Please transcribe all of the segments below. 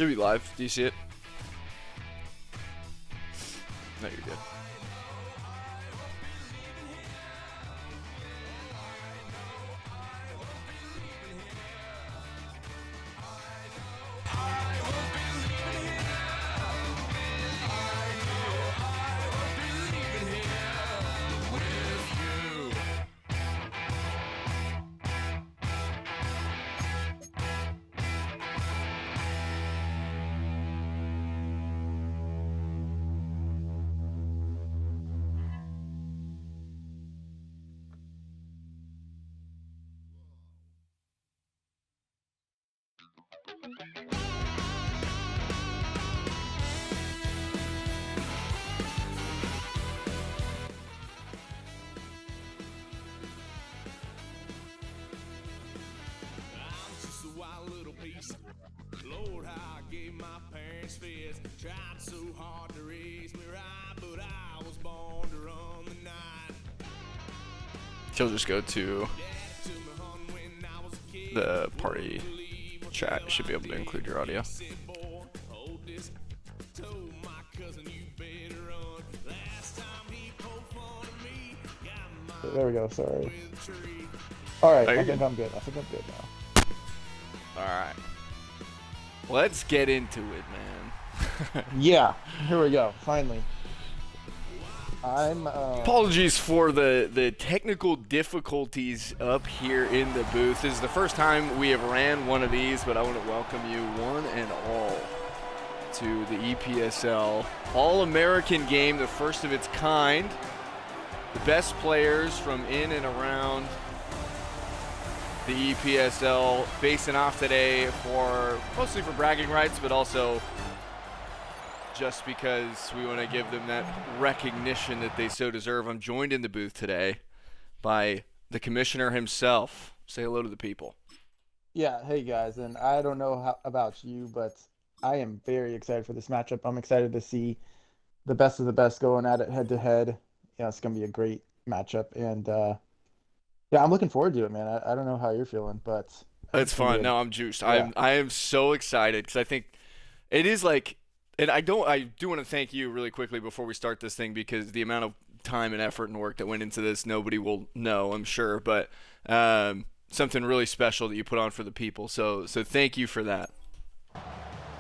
Should be live. Do you see it? No, you're good. Lord, how I gave my parents fist. Tried so hard to raise me right, but I was born to run the night. She'll just go to the party chat. You should be able to include your audio. There we go. Sorry. All right. I think good. I'm good. Now. All right. Let's get into it, man. Yeah. Here we go. Finally. I'm. Apologies for the technical difficulties up here in the booth. This is the first time we have ran one of these, but I want to welcome you one and all to the EPSL All-American game, the first of its kind. The best players from in and around the EPSL facing off today mostly for bragging rights, but also just because we want to give them that recognition that they so deserve. I'm joined in the booth today by the commissioner himself. Say hello to the people. Yeah. Hey guys, and I don't know about you, but I am very excited for this matchup. I'm excited to see the best of the best going at it head to head. Yeah, it's gonna be a great matchup, and yeah, I'm looking forward to it, man. I don't know how you're feeling, but It's fun. good. No, I'm juiced. Yeah. I am so excited because I think it is like, and I do want to thank you really quickly before we start this thing, because the amount of time and effort and work that went into this, nobody will know, I'm sure, but something really special that you put on for the people. So thank you for that.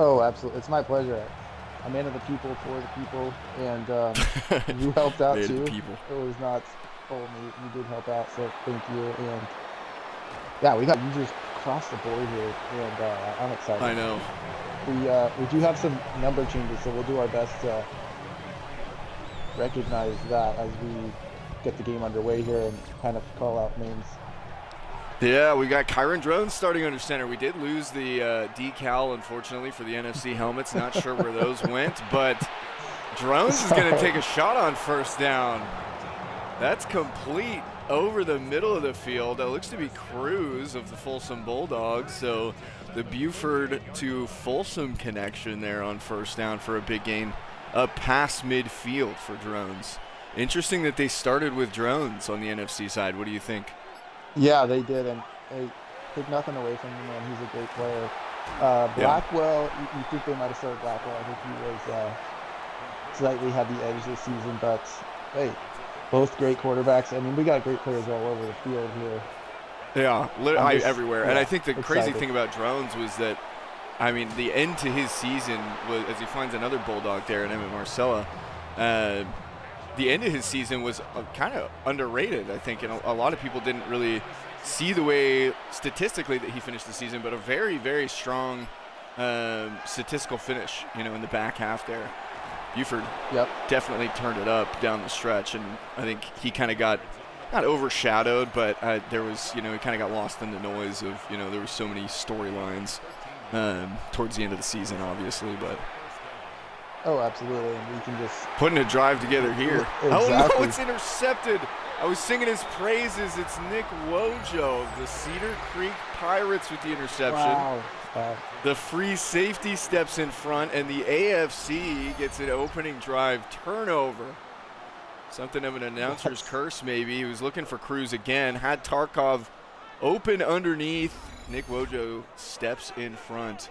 Oh, absolutely. It's my pleasure. I'm in of the people, for the people, and you helped out Made too. the people. It was not only you did help out, so thank you. And yeah, we got users across the board here, and I'm excited. I know. We do have some number changes, so we'll do our best to recognize that as we get the game underway here and kind of call out names. Yeah, we got Kyron Drones starting under center. We did lose the decal, unfortunately, for the NFC helmets. Not sure where those went, but Drones is going to take a shot on first down. That's complete over the middle of the field. That looks to be Cruz of the Folsom Bulldogs. So the Buford to Folsom connection there on first down for a big gain up past midfield for Drones. Interesting that they started with Drones on the NFC side. What do you think? Yeah, they did, and hey, take nothing away from him, man. He's a great player. Blackwell, you think they might have started Blackwell. I think he was slightly had the edge this season, but hey, both great quarterbacks. I mean, we got great players all over the field here. Yeah, literally everywhere. Yeah, and I think the crazy excited. thing about Drones was that, I mean, the end to his season was, as he finds another Bulldog there in Emmett Marcella, the end of his season was kind of underrated, I think, and a lot of people didn't really see the way statistically that he finished the season, but a very, very strong statistical finish, in the back half there. Buford definitely turned it up down the stretch, and I think he kind of got, not overshadowed, but there was, he kind of got lost in the noise of, there were so many storylines towards the end of the season, obviously, but. Oh, absolutely, and we can just putting a drive together here. Exactly. Oh no, it's intercepted. I was singing his praises. It's Nick Wojo of the Cedar Creek Pirates with the interception. Wow. The free safety steps in front, and the AFC gets an opening drive turnover. Something of an announcer's curse, maybe. He was looking for Cruz again. Had Tarkov open underneath. Nick Wojo steps in front.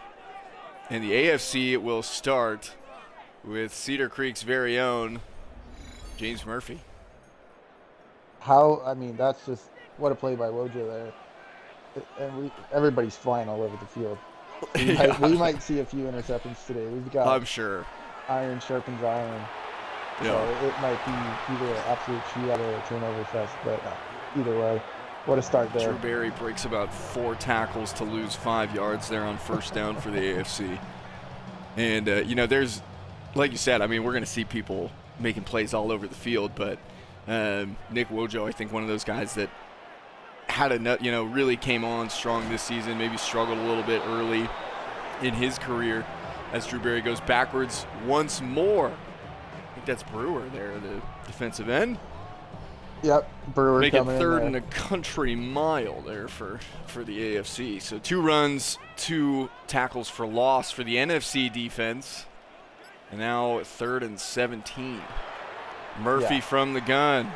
And the AFC will start with Cedar Creek's very own James Murphy. That's just what a play by Wojo there. And everybody's flying all over the field. We might see a few interceptions today. We've got, I'm sure, iron sharpens iron. Yeah. So it might be either an absolute shootout or a turnover fest, but either way, what a start there. Drew Berry breaks about 4 tackles to lose 5 yards there on first down for the AFC. And, there's, like you said, we're going to see people making plays all over the field, but Nick Wojo, I think one of those guys that had really came on strong this season, maybe struggled a little bit early in his career as Drew Berry goes backwards once more. I think that's Brewer there, the defensive end. Yep, Brewer making coming third in and a country mile there for the AFC. So 2 runs, 2 tackles for loss for the NFC defense. And now 3rd and 17. Murphy from the gun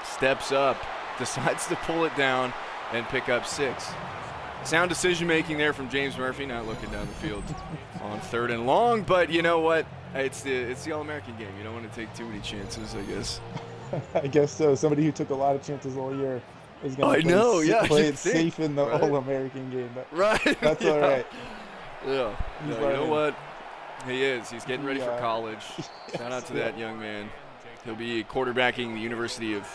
steps up, decides to pull it down and pick up 6. Sound decision making there from James Murphy, not looking down the field on 3rd and long. But you know what? It's the All-American game. You don't want to take too many chances, I guess. I guess so. Somebody who took a lot of chances all year is going to play it safe in the All-American game. But that's all right. Yeah. No, you know what? He is. He's getting ready for college. Shout out to that young man. He'll be quarterbacking the University of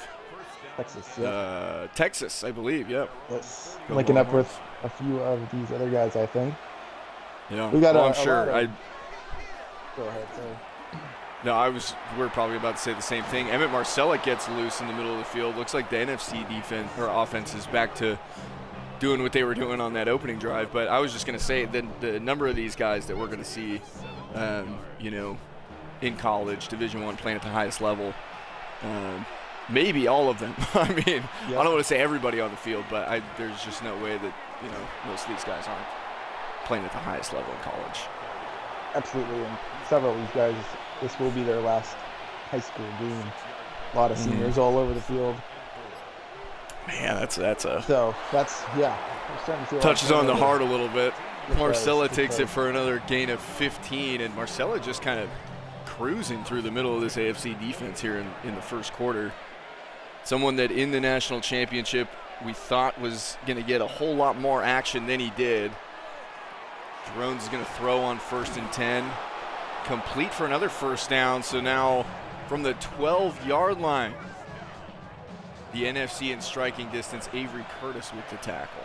Texas, I believe. Yep. Yes. Linking up with a few of these other guys, I think. Yeah. We got I'm sure. Go ahead, sorry. No, we're probably about to say the same thing. Emmett Marcella gets loose in the middle of the field. Looks like the NFC defense or offense is back to doing what they were doing on that opening drive. But I was just going to say the number of these guys that we're going to see, in college, Division I, playing at the highest level, maybe all of them. I don't want to say everybody on the field, but there's just no way that most of these guys aren't playing at the highest level in college. Absolutely, and several of these guys, this will be their last high school game. A lot of seniors all over the field. Man, that's we're starting to see touches on the heart a little bit. Marcella takes it it for another gain of 15, and Marcella just kind of cruising through the middle of this AFC defense here in the first quarter. Someone that in the national championship we thought was going to get a whole lot more action than he did. Drones is going to throw on 1st and 10. Complete for another first down. So now from the 12-yard line, the NFC in striking distance, Avery Curtis with the tackle.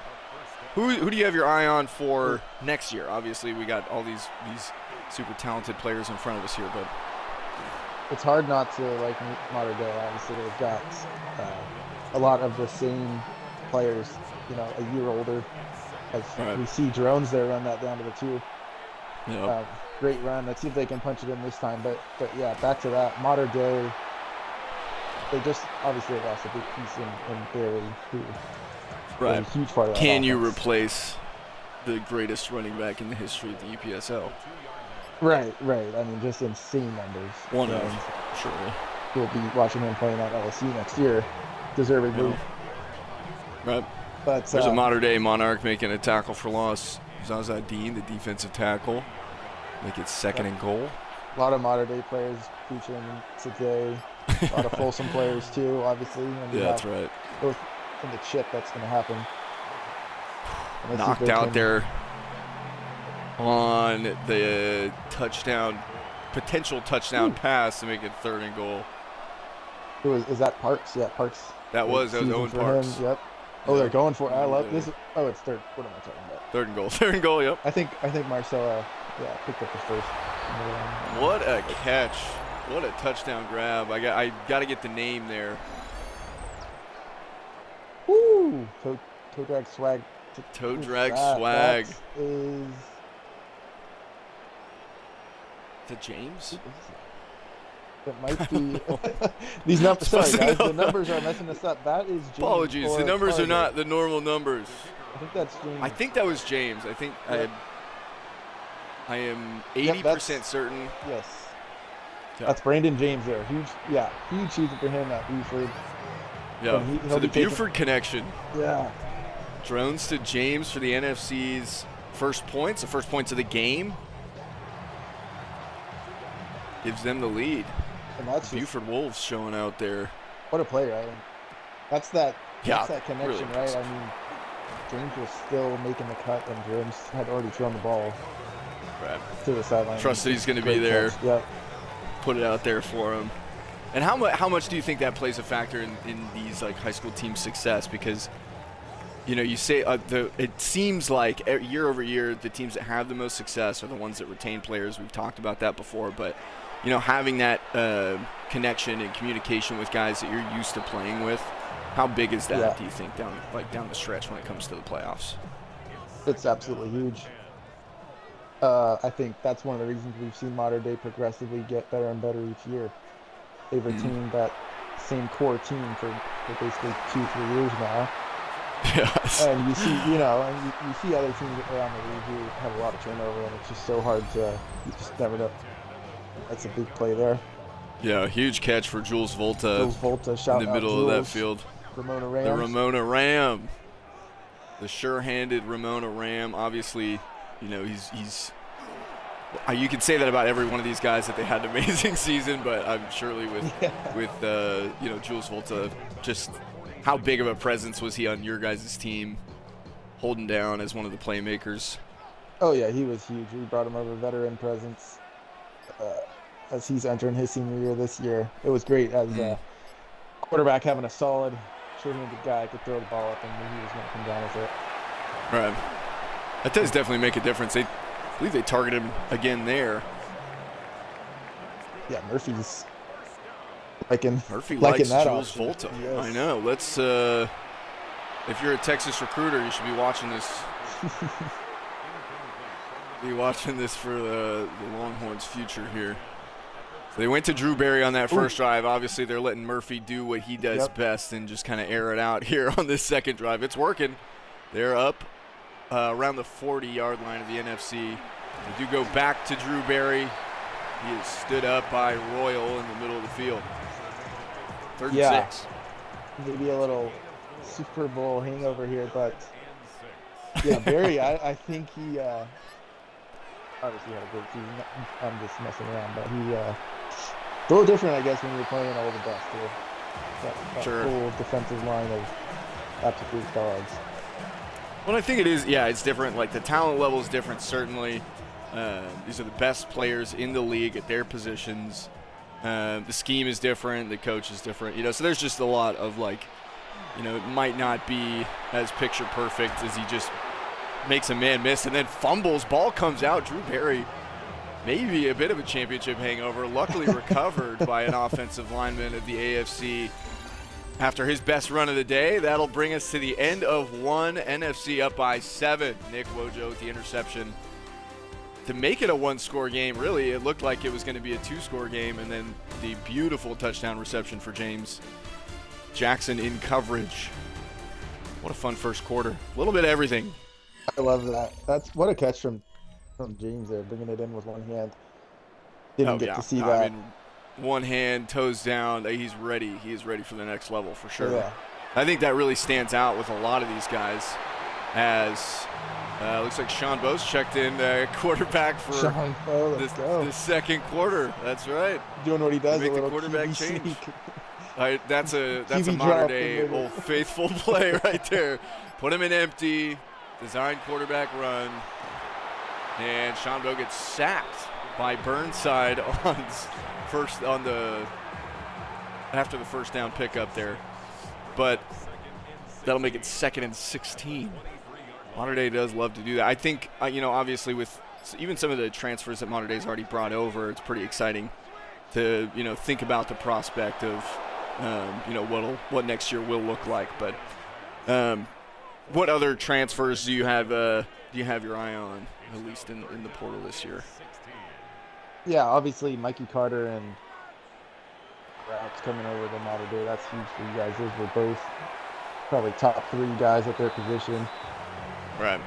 Who do you have your eye on for next year? Obviously, we got all these super talented players in front of us here, but it's hard not to like Mater Dei. Obviously, they've got a lot of the same players, a year older. As we see Drones there run that down to the 2. Yep. Great run. Let's see if they can punch it in this time. But yeah, back to that. Mater Dei, they just obviously lost a big piece in Barry, who was a huge part of that Can you offense. replace the greatest running back in the history of the EPSL? Right. Just insane numbers. One of, sure. We'll be watching him playing at LSU next year, deservedly. Right. But there's a Mater Dei Monarch making a tackle for loss. Zaza Dean, the defensive tackle, make it 2nd and goal. A lot of Mater Dei players featuring today. A lot of Folsom players too, obviously. And that's right. Both in the chip, that's going to happen. Knocked out there on the potential touchdown pass to make it 3rd and goal. Is that Parks? Yeah, Parks. That was Owen Parks. Yep. Oh, they're going for it. I love this. Oh, it's 3rd. What am I talking about? 3rd and goal. 3rd and goal. Yep. I think Marcella, picked up the first. What a catch! What a touchdown grab! I got to get the name there. Woo! Toe drag swag. Toe drag swag. That is it James? It might be. These numbers. Sorry, guys. The numbers are messing us up. That is James. Apologies. The numbers are not the normal numbers. I think that's James. I think that was James. I think I am 80% certain. Yes. Yeah. That's Brandon James there. Huge season for him at Buford. Yeah. So the Buford connection. Yeah. Drones to James for the NFC's first points, the first points of the game. gives them the lead. And that's Buford Wolves showing out there. what a player. I mean, that's that connection, really right? impressive. I mean, James was still making the cut when James had already thrown the ball Right. to the sideline. Trust that he's going to be Great there. catch. Yep. Put it out there for him. And how much do you think that plays a factor in these like high school team success? Because you say it seems like year over year the teams that have the most success are the ones that retain players. We've talked about that before, but having that connection and communication with guys that you're used to playing with, how big is that? Yeah. Do you think down the stretch when it comes to the playoffs? It's absolutely huge. I think that's one of the reasons we've seen Modern Day progressively get better and better each year. They've retained that same core team for basically 2-3 years now. Yes. And you see, and you see other teams around the league who have a lot of turnover, and it's just so hard to, you just never know. That's a big play there. Yeah, huge catch for Jules Volta. Jules Volta, shout in the out middle Jules. of that field. Ramona Rams. The Ramona Ram. The sure-handed Ramona Ram. Obviously, he's you could say that about every one of these guys that they had an amazing season, but I'm surely with Jules Volta, just how big of a presence was he on your guys' team, holding down as one of the playmakers? Oh yeah, he was huge. We brought him over veteran presence as he's entering his senior year this year. It was great as a quarterback having a solid, sure-handed guy could throw the ball up and knew he was going to come down with it. Right. That does definitely make a difference. I believe they targeted him again there. Yeah, Murphy's liking likes that Jules option. Volta. Yes. I know. Let's. If you're a Texas recruiter, you should be watching this. Be watching this for the Longhorns' future here. So they went to Drew Berry on that first drive. Obviously, they're letting Murphy do what he does best and just kind of air it out here on this second drive. It's working. They're up around the 40-yard line of the NFC. They do go back to Drew Berry. He is stood up by Royal in the middle of the field. 3rd and 6. Maybe a little Super Bowl hangover here, but yeah, Berry, I think he obviously had a great season. I'm just messing around, but he it's a little different, I guess, when you're playing all the best here. That full defensive line of absolute dogs. Well, I think it is, it's different. Like, the talent level is different, certainly. These are the best players in the league at their positions. The scheme is different. The coach is different. So there's just a lot of, it might not be as picture perfect as he just makes a man miss and then fumbles. Ball comes out. Drew Berry, maybe a bit of a championship hangover, luckily recovered by an offensive lineman of the AFC. After his best run of the day, that'll bring us to the end of one. NFC up by 7. Nick Wojo with the interception. To make it a one-score game, really, it looked like it was going to be a 2-score game, and then the beautiful touchdown reception for James Jackson in coverage. What a fun first quarter. A little bit of everything. I love that. That's what a catch from James there, bringing it in with one hand. Didn't get to see that. I mean, one hand, toes down. He's ready. He is ready for the next level for sure. Yeah. I think that really stands out with a lot of these guys. As looks like Sean Bose checked in quarterback for the second quarter. That's right. Doing what he does. Make the quarterback change. That's a modern day Old Faithful play right there. Put him in empty, design quarterback run, and Sean Bose gets sacked by Burnside after the first down pickup there. But that'll make it 2nd and 16. Modern Day does love to do that. I think, obviously with even some of the transfers that Modern Day's already brought over, it's pretty exciting to, think about the prospect of, what next year will look like. But what other transfers do you have your eye on, at least in the portal this year? Yeah, obviously Mikey Carter and Rauch coming over to Modern Day. That's huge for you guys. Those were both probably top 3 guys at their position. Right.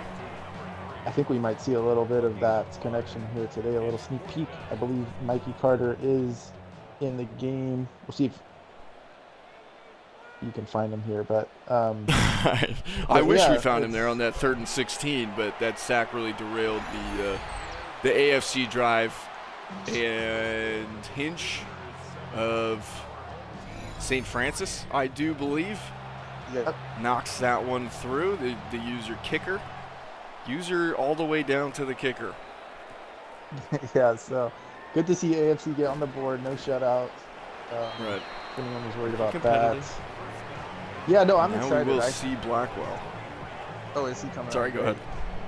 I think we might see a little bit of that connection here today, a little sneak peek. I believe Mikey Carter is in the game. We'll see if you can find him here, but I wish we found him there on that 3rd and 16, but that sack really derailed the AFC drive. And Hinch of St. Francis, I do believe, knocks that one through. The user kicker. User all the way down to the kicker. Yeah, so good to see AFC get on the board. No shutouts. Right. If anyone was worried about that. Competitive. Yeah, no, I'm now excited. We will see Blackwell. Oh, is he coming? Sorry, go ahead.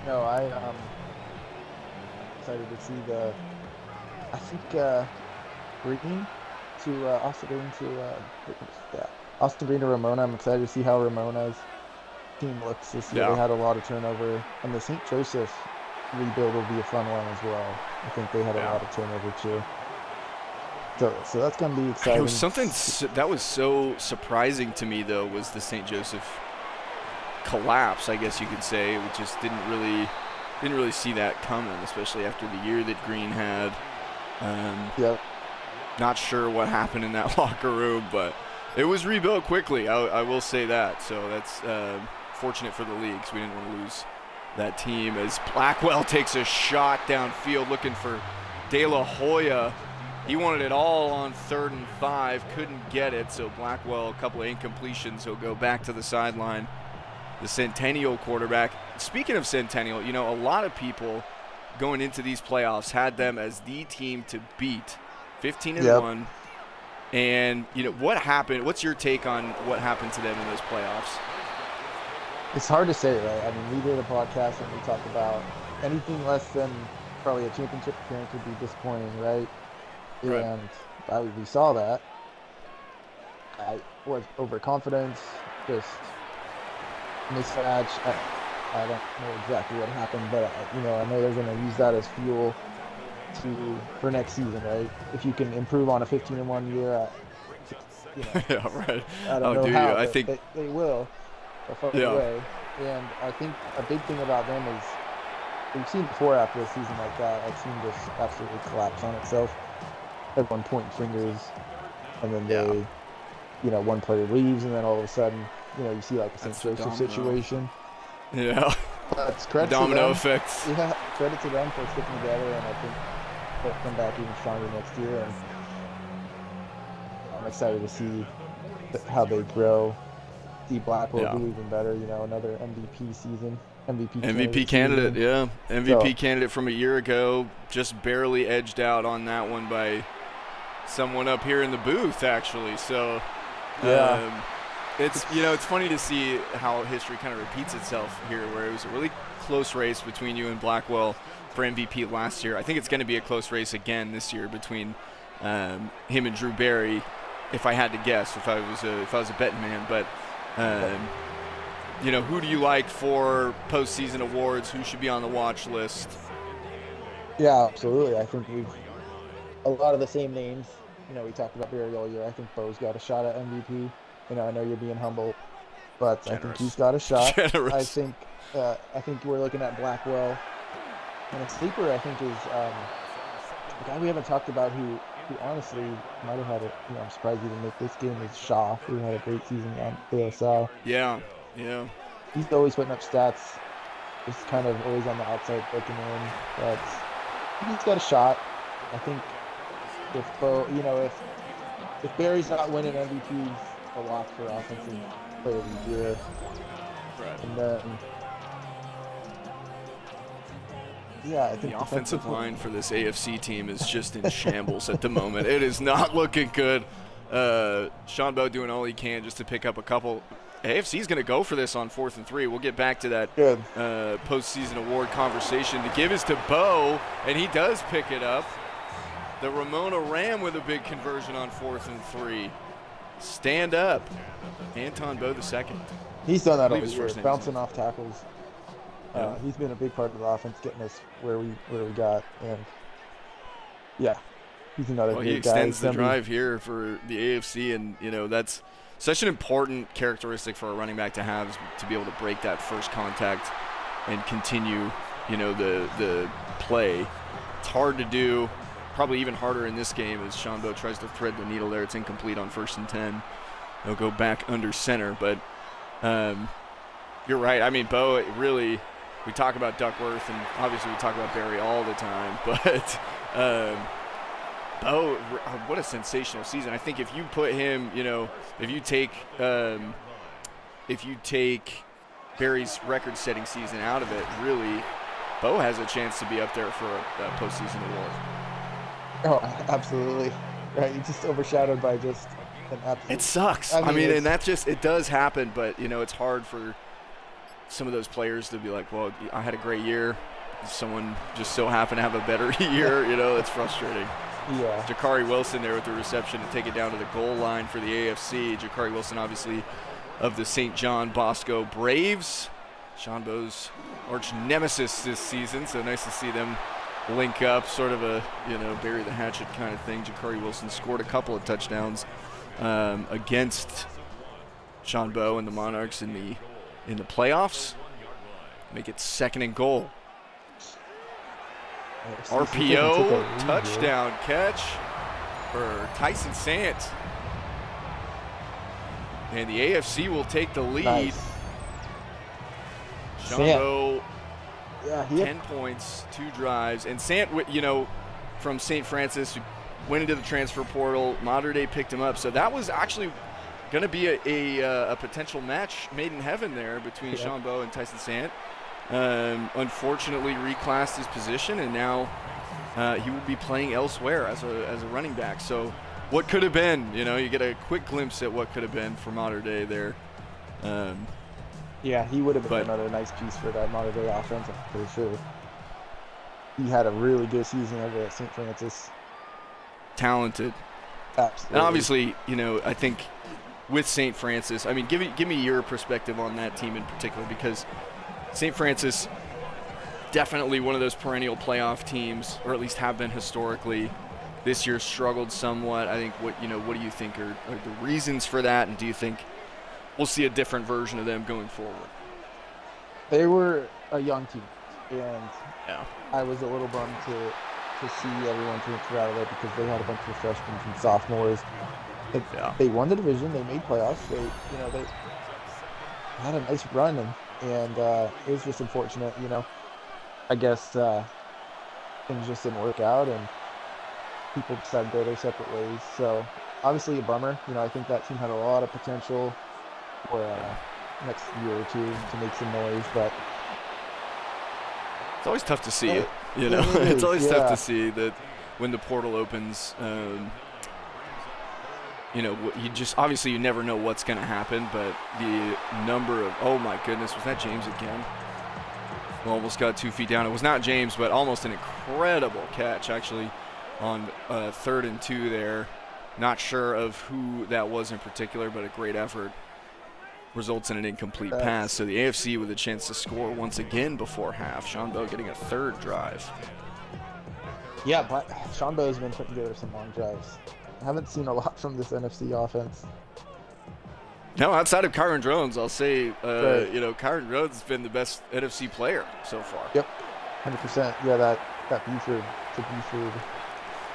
No, I'm excited to see Green to Austin Green to Ramona. I'm excited to see how Ramona's team looks this year. Yeah. They had a lot of turnover, and the St. Joseph rebuild will be a fun one as well. I think they had a lot of turnover too. So that's going to be exciting. It was something that was so surprising to me, though, was the St. Joseph collapse, I guess you could say. We just didn't really see that coming, especially after the year that Green had. Not sure what happened in that locker room, but it was rebuilt quickly. I will say that. So that's fortunate for the league, because we didn't want to lose that team. As Blackwell takes a shot downfield looking for De La Hoya. He wanted it all on 3rd and 5, couldn't get it, so Blackwell, a couple of incompletions, he'll go back to the sideline. The Centennial quarterback. Speaking of Centennial, a lot of people going into these playoffs had them as the team to beat, 15-1. And, what happened? What's your take on what happened to them in those playoffs? It's hard to say, right? I mean, we did a podcast and we talked about anything less than probably a championship appearance would be disappointing, right? Right. And we saw that. I was overconfidence, just mismatch. I don't know exactly what happened, but I know they're going to use that as fuel for next season, right? If you can improve on a 15-1 year, yeah, right. I don't know how. I think they will. Away. And I think a big thing about them is we've seen before after a season like that, a team just absolutely collapse on itself. Everyone pointing fingers, and then they, one player leaves, and then all of a sudden, you see like a St. Joseph situation. Yeah. But it's credit domino to them. effects. Yeah, credit to them for sticking together, and I think they'll come back even stronger next year. And I'm excited to see how they grow. See Blackwell do even better. Another MVP season. MVP candidate, season. yeah. MVP candidate from a year ago, just barely edged out on that one by someone up here in the booth, actually. So, it's funny to see how history kind of repeats itself here, where it was a really close race between you and Blackwell for MVP last year. I think it's going to be a close race again this year between him and Drew Barry, if I had to guess, if I was a betting man. But who do you like for postseason awards? Who should be on the watch list? Yeah, absolutely. I think we've a lot of the same names. We talked about Barry all year. I think Bo's got a shot at MVP. I know you're being humble, but generous. I think he's got a shot. Generous. I think we're looking at Blackwell. And a sleeper, I think, is a guy we haven't talked about who honestly might have had it. I'm surprised he didn't make this game, is Shaw, who had a great season on AFL. Yeah. He's always putting up stats. He's kind of always on the outside looking in, but he's got a shot. I think if Bo, if Barry's not winning MVP, he's a lock for offensive player of the year. Right. And then, I think the offensive line for this AFC team is just in shambles at the moment. It is not looking good. Sean Bo doing all he can just to pick up a couple. AFC's going to go for this on 4th and 3. We'll get back to that postseason award conversation. The give is to Bo, and he does pick it up. The Ramona Ram with a big conversion on 4th and 3. Stand up. Anton Bo II. He's done that all year, bouncing off tackles. He's been a big part of the offense, getting us where we got. And he's another great guy. He extends the drive here for the AFC, and that's such an important characteristic for a running back to have, is to be able to break that first contact and continue, the play. It's hard to do. Probably even harder in this game as Sean Bo tries to thread the needle there. It's incomplete on 1st and 10. They'll go back under center, but you're right. I mean, Bo, really, we talk about Duckworth, and obviously we talk about Barry all the time, but Bo, what a sensational season. I think if you put him, if you take Barry's record-setting season out of it, really, Bo has a chance to be up there for a postseason award. Oh, absolutely. Right, he's just overshadowed by just an absolute. It sucks. I mean, and it does happen, but, it's hard for some of those players to be like, well, I had a great year. Someone just so happened to have a better year, it's frustrating. Yeah. Jakari Wilson there with the reception to take it down to the goal line for the AFC. Jakari Wilson, obviously, of the St. John Bosco Braves. Sean Bo's arch nemesis this season, so nice to see them link up, sort of a, bury the hatchet kind of thing. Jakari Wilson scored a couple of touchdowns against Sean Bo and the Monarchs in the playoffs. Make it 2nd and goal. RPO, touchdown catch for Tyson Sant. And the AFC will take the lead. Nice. Sean 10 had points, 2 drives. And Sant, from St. Francis, went into the transfer portal. Mater Dei picked him up. So that was actually going to be a potential match made in heaven there between Sean Bo and Tyson Sant. Unfortunately reclassed his position, and now he will be playing elsewhere as a running back. So what could have been, you get a quick glimpse at what could have been for Mater Dei there. He would have been another nice piece for that Mater Dei offense for sure. He had a really good season over at St. Francis. Talented. Absolutely. And obviously, I think with St. Francis, I mean, give me your perspective on that team in particular, because St. Francis, definitely one of those perennial playoff teams, or at least have been historically. This year struggled somewhat. I think what do you think are the reasons for that, and do you think we'll see a different version of them going forward? They were a young team, and I was a little bummed to see everyone transfer out of there because they had a bunch of freshmen and sophomores. They won the division. They made playoffs. They had a nice run, and it was just unfortunate, I guess things just didn't work out and people decided to go their separate ways. So obviously a bummer. I think that team had a lot of potential for next year or two to make some noise, but it's always tough to see it. It's always tough to see that when the portal opens. You just obviously you never know what's going to happen, but the number of, oh my goodness, was that James again? Almost got 2 feet down. It was not James, but almost an incredible catch actually on 3rd and 2 there. Not sure of who that was in particular, but a great effort results in an incomplete pass. So the AFC with a chance to score once again before half. Sean Bo getting a 3rd drive. Yeah, but Sean Bo's been putting together some long drives. I haven't seen a lot from this NFC offense. No, outside of Kyron Drones, I'll say, Kyron Drones has been the best NFC player so far. Yep, 100%. Yeah, that Buford to Buford.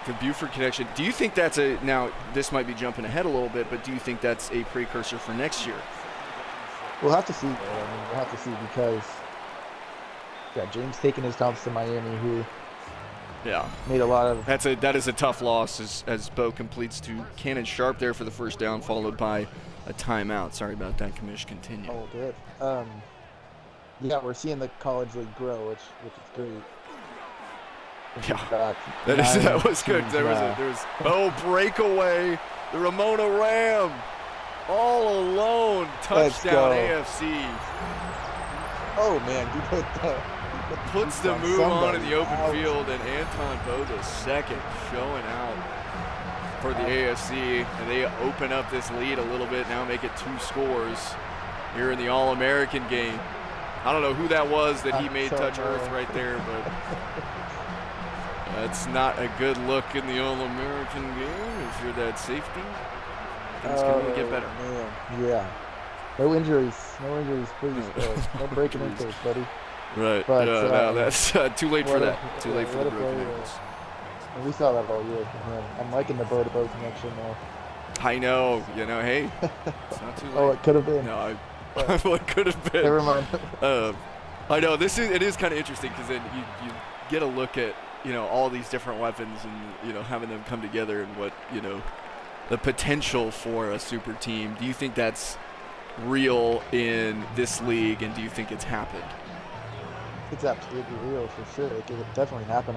The Buford connection. Do you think that's now this might be jumping ahead a little bit, but do you think that's a precursor for next year? We'll have to see. We'll have to see because, James taking his talents to Miami, who made a lot of. That is a tough loss as Bo completes to Cannon Sharp there for the first down, followed by a timeout. Sorry about that, Commish. Continue. Oh, good. We're seeing the college league grow, which is great. Yeah, that was good. There was Bo breakaway, the Ramona Ram, all alone, touchdown AFC. Oh man, puts the move on in the open field, and Anton Bo the second showing out for the AFC, and they open up this lead a little bit now, make it 2 scores here in the All-American game. I don't know who that was that he made touch earth right there, but that's not a good look in the All-American game if you're that safety. Things can only get better. Man. Yeah. No injuries, please. No breaking ankles, buddy. Right. But, no, that's too late for that. Too late for the broken ankles. And we saw that all year. Man, I'm liking the bow-to-bow connection now. I know. Hey, it's not too late. Oh, it could have been. No, what could have been. Never mind. I know. It is kind of interesting because then you get a look at all these different weapons and, having them come together and what, the potential for a super team. Do you think that's real in this league, and do you think it's happened? It's absolutely real for sure. It could definitely happen.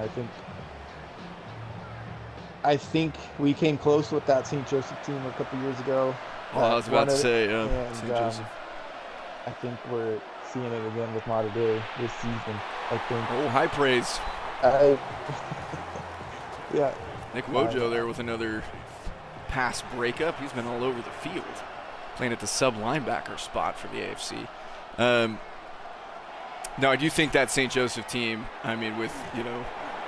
I think we came close with that St. Joseph team a couple years ago. Well, I was about to say, and, St. Joseph. I think we're seeing it again with Mater Dei this season. I think. Oh, high praise. Yeah. Nick Wojo there with another pass breakup. He's been all over the field, playing at the sub linebacker spot for the AFC. No, I do think that St. Joseph team, with,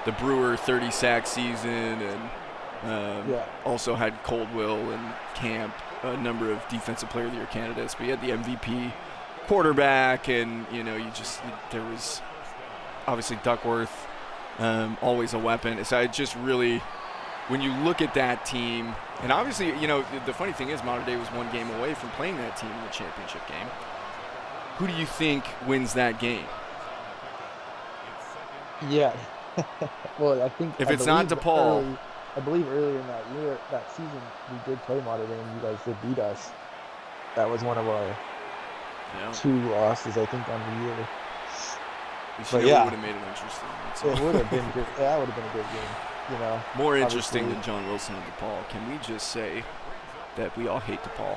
the Brewer 30-sack season and also had Coldwell and Camp, a number of Defensive Player of the Year candidates. But you had the MVP quarterback, and, there was obviously Duckworth, always a weapon. So I just really, when you look at that team, and obviously, the funny thing is Mater Dei was one game away from playing that team in the championship game. Who do you think wins that game? Yeah. Well, I think if it's not DePaul, I believe earlier in that year, that season, we did play Mater Dei and you guys did beat us. That was one of our 2 losses, I think, on the year. But yeah, would have made it interesting. It would have been good. That would have been a good game. More interesting than John Wilson and DePaul. Can we just say that we all hate DePaul?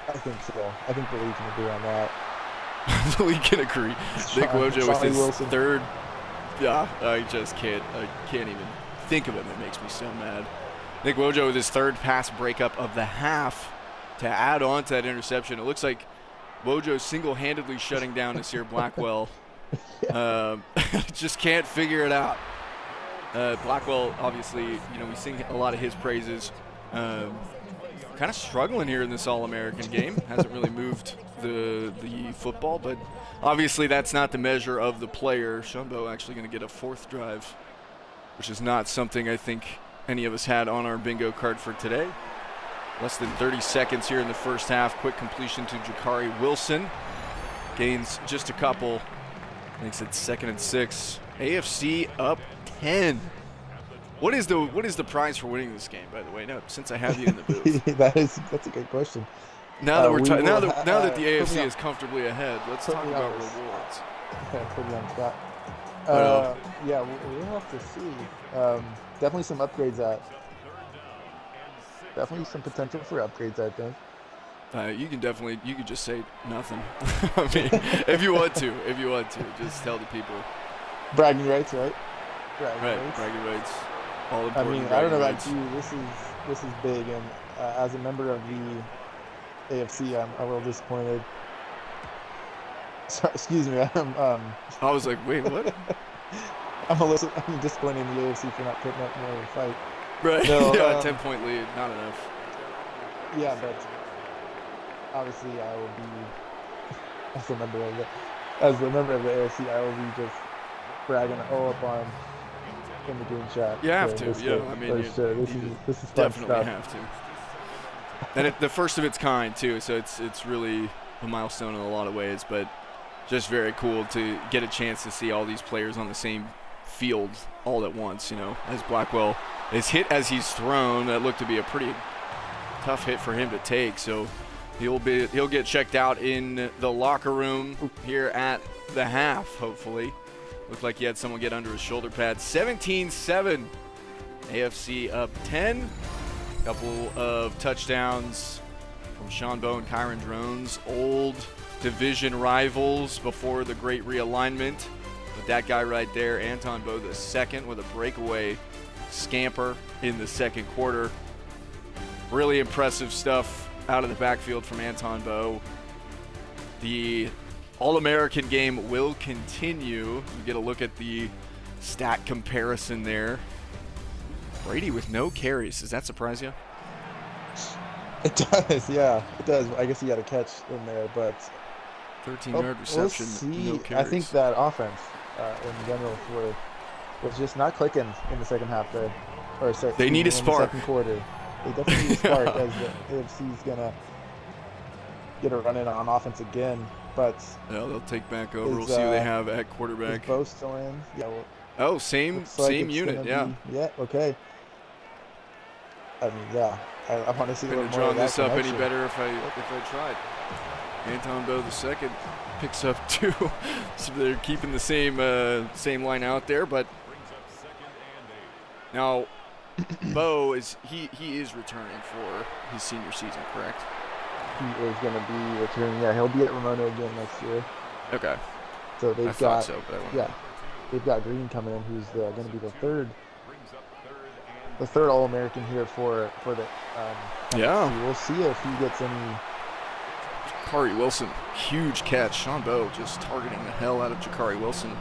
I think so. I think the league can agree on that. The league can agree. Nick Wojo with his Wilson. third. Yeah, I just can't. I can't even think of him. It makes me so mad. Nick Wojo with his third pass breakup of the half to add on to that interception. It looks like Wojo single-handedly shutting down Nasir Blackwell. Just can't figure it out. Blackwell, obviously, we sing a lot of his praises. Kind of struggling here in this All-American game. Hasn't really moved the football, but obviously that's not the measure of the player. Shunbo actually going to get a 4th drive, which is not something I think any of us had on our bingo card for today. Less than 30 seconds here in the first half. Quick completion to Jakari Wilson. Gains just a couple. Makes it 2nd and 6. AFC up 10. What is the prize for winning this game, by the way? Now, since I have you in the booth. That's a good question. Now that now that the AFC is comfortably ahead, let's talk about rewards. Put me on the spot. Yeah, we'll have to see. Definitely some upgrades definitely some potential for upgrades, I think. You could just say nothing. I mean, if you want to, just tell the people. Bragging rights, right? Bragging rights. All important. I don't know about you. This is big, and as a member of the AFC, I'm a little disappointed. Sorry, excuse me. I was like, wait, what? I'm disappointed in the AFC for not putting up more of a fight. Right. So, yeah, 10-point lead, not enough. Yeah, but obviously I will be as a member of the AFC, I will be just bragging all up on in the game chat. You have to, this is definitely fun stuff. have to. And the first of its kind too, so it's really a milestone in a lot of ways, but just very cool to get a chance to see all these players on the same field all at once. As Blackwell is hit as he's thrown, that looked to be a pretty tough hit for him to take. So he'll get checked out in the locker room here at the half. Hopefully, looked like he had someone get under his shoulder pad. 17-7, AFC up 10. Couple of touchdowns from Sean Bowe and Kyron Drones, old division rivals before the great realignment. But that guy right there, Anton Bowe the second, with a breakaway scamper in the second quarter. Really impressive stuff out of the backfield from Anton Bowe. The All-American game will continue. We get a look at the stat comparison there. Brady with no carries. Does that surprise you? It does, yeah. It does. I guess he had a catch in there, but 13-yard reception, no carries. I think that offense in general was just not clicking in the second half there. They need a spark. In the second quarter. They definitely need a spark as the AFC is going to get a run in on offense again. But they'll take back over. We'll see who they have at quarterback. Is Bo still in? Yeah, Oh, same Looks like same it's unit, gonna yeah. Yeah, okay. I mean, yeah. I want to see a Couldn't little have more drawn of that this up any connection. better if I tried. Anton Bow II picks up 2. So they're keeping the same line out there, but now Bo is returning for his senior season, correct? He is going to be returning. Yeah, he'll be at Ramona again next year. Okay. So they've I got thought so, but I yeah, they've got Green coming in, who's going to be the third All-American here for the Yeah. NFC. We'll see if he gets any. Jakari Wilson, huge catch. Sean Bowe just targeting the hell out of Jakari Wilson.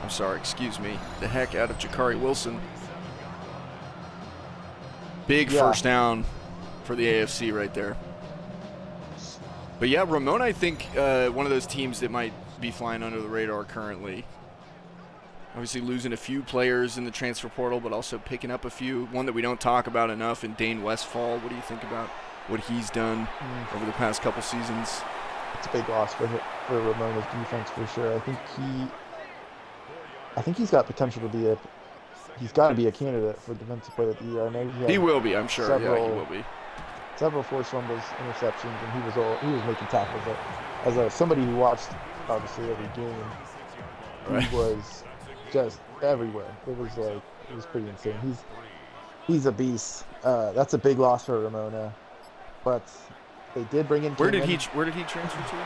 I'm sorry, excuse me, the heck out of Jakari Wilson. Big first down for the AFC right there. But yeah, Ramona, I think one of those teams that might be flying under the radar currently. Obviously losing a few players in the transfer portal, but also picking up a few. One that we don't talk about enough in Dane Westfall. What do you think about what he's done over the past couple seasons? It's a big loss for Ramona's defense for sure. I think he's got potential to be he's got to be a candidate for Defensive Player of the Year. I know he will be, I'm sure. Yeah, he will be. Several forced fumbles, interceptions, and he was making tackles. As somebody who watched obviously every game, he was just everywhere. It was pretty insane. He's a beast. That's a big loss for Ramona, but they did bring in. Where did he transfer to?